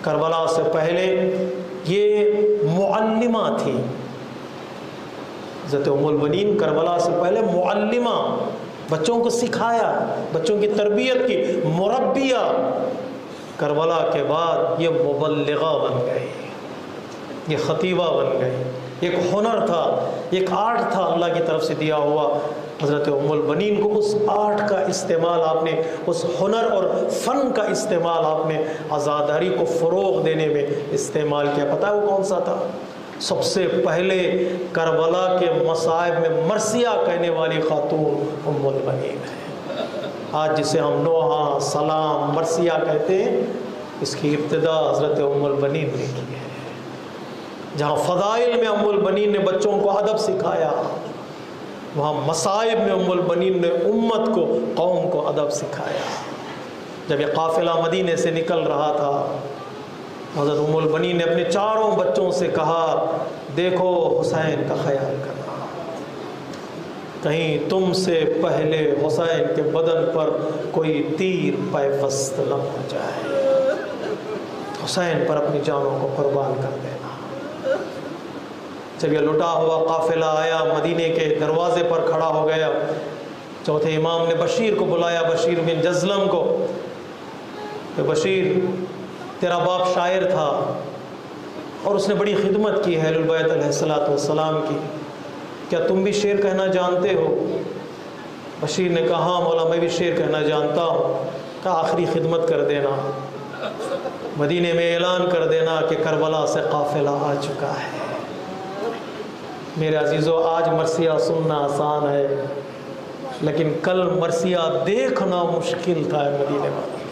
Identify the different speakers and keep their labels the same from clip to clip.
Speaker 1: کربلا سے پہلے یہ معلمہ تھی، حضرت ام البنین کربلا سے پہلے معلمہ، بچوں کو سکھایا، بچوں کی تربیت کی، مربیہ۔ کربلا کے بعد یہ مبلغہ بن گئی، یہ خطیبہ بن گئی۔ ایک ہنر تھا، ایک آرٹ تھا اللہ کی طرف سے دیا ہوا۔ حضرت ام البنین کو اس آرٹ کا استعمال آپ نے، اس ہنر اور فن کا استعمال آپ نے عزاداری کو فروغ دینے میں استعمال کیا۔ پتہ ہے وہ کون سا تھا؟ سب سے پہلے کربلا کے مصائب میں مرثیہ کہنے والی خاتون ام البنین ہے۔ آج جسے ہم نوحہ، سلام، مرثیہ کہتے ہیں، اس کی ابتدا حضرت ام البنین نے کی ہے۔ جہاں فضائل میں ام البنین نے بچوں کو ادب سکھایا، وہاں مصائب میں ام البنین نے امت کو، قوم کو ادب سکھایا۔ جب یہ قافلہ مدینے سے نکل رہا تھا، حضرت ام البنین نے اپنے چاروں بچوں سے کہا، دیکھو حسین کا خیال کرنا، کہیں تم سے پہلے حسین کے بدن پر کوئی تیر پیوست نہ ہو جائے، حسین پر اپنی جانوں کو قربان کر دینا۔ جب یہ لٹا ہوا قافلہ آیا، مدینے کے دروازے پر کھڑا ہو گیا، چوتھے امام نے بشیر کو بلایا، بشیر بن جزلم کو، کہ بشیر تیرا باپ شاعر تھا اور اس نے بڑی خدمت کی ہے اہل البیت علیہ السلام کی، کیا تم بھی شعر کہنا جانتے ہو؟ بشیر نے کہا ہاں مولا میں بھی شعر کہنا جانتا ہوں۔ کہا آخری خدمت کر دینا، مدینے میں اعلان کر دینا کہ کربلا سے قافلہ آ چکا ہے۔ میرے عزیزو، آج مرثیہ سننا آسان ہے، لیکن کل مرثیہ دیکھنا مشکل تھا مدینے میں۔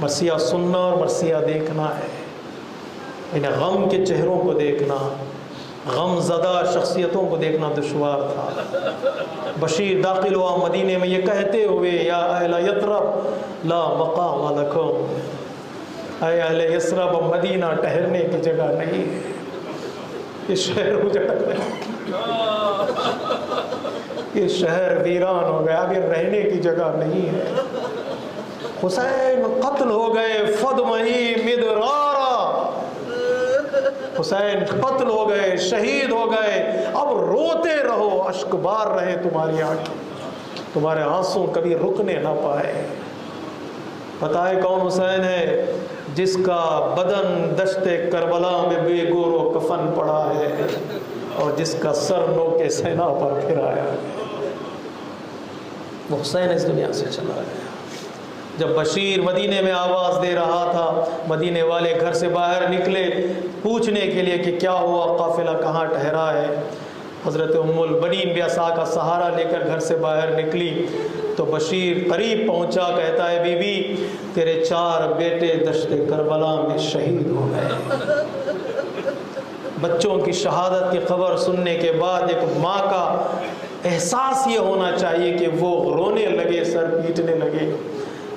Speaker 1: مرثیہ سننا اور مرثیہ دیکھنا ہے، انہیں غم کے چہروں کو دیکھنا، غم زدہ شخصیتوں کو دیکھنا دشوار تھا۔ بشیر داخل ہوا مدینے میں یہ کہتے ہوئے، یا اہل یثرب لا مقام لکم، اے اہل یثرب مدینہ ٹہرنے کی جگہ نہیں ہے، یہ شہر اجڑ گیا، یہ شہر ویران ہو گیا، اب یہ رہنے کی جگہ نہیں ہے۔ حسین قتل ہو گئے، فدمہی مدرارا، حسین قتل ہو گئے، شہید ہو گئے، اب روتے رہو، اشک بار رہے تمہاری آنکھیں، تمہارے آنسو کبھی رکنے نہ پائے۔ بتائے کون حسین ہے؟ جس کا بدن دشت کربلا میں بے گور و کفن پڑا ہے اور جس کا سر نوکے سینا پر پھرایا ہے، وہ حسین اس دنیا سے چلا گیا۔ جب بشیر مدینے میں آواز دے رہا تھا، مدینے والے گھر سے باہر نکلے پوچھنے کے لیے کہ کیا ہوا، قافلہ کہاں ٹھہرا ہے۔ حضرت ام البنین بھی عصا کا سہارا لے کر گھر سے باہر نکلی تو بشیر قریب پہنچا، کہتا ہے بی بی تیرے 4 بیٹے دشت کربلا میں شہید ہو گئے۔ بچوں کی شہادت کی خبر سننے کے بعد ایک ماں کا احساس یہ ہونا چاہیے کہ وہ رونے لگے، سر پیٹنے لگے۔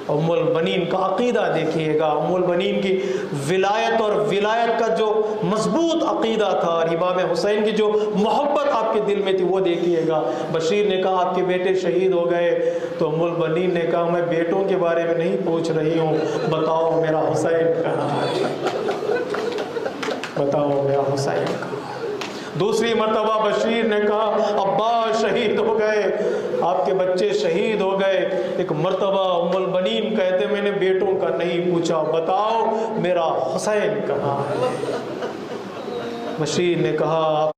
Speaker 1: ام البنین کا عقیدہ دیکھیے گا، ام البنین کی ولایت اور ولایت کا جو مضبوط عقیدہ تھا، اور امام حسین کی جو محبت آپ کے دل میں تھی وہ دیکھیے گا۔ بشیر نے کہا آپ کے بیٹے شہید ہو گئے تو ام البنین نے کہا میں بیٹوں کے بارے میں نہیں پوچھ رہی ہوں، بتاؤ میرا حسین کہاں ہے، بتاؤ میرا حسین کہاں۔ دوسری مرتبہ بشیر نے کہا ابا شہید ہو گئے، آپ کے بچے شہید ہو گئے۔ ایک مرتبہ ام البنین کہتے میں نے بیٹوں کا نہیں پوچھا، بتاؤ میرا حسین کہاں ہے۔ بشیر نے کہا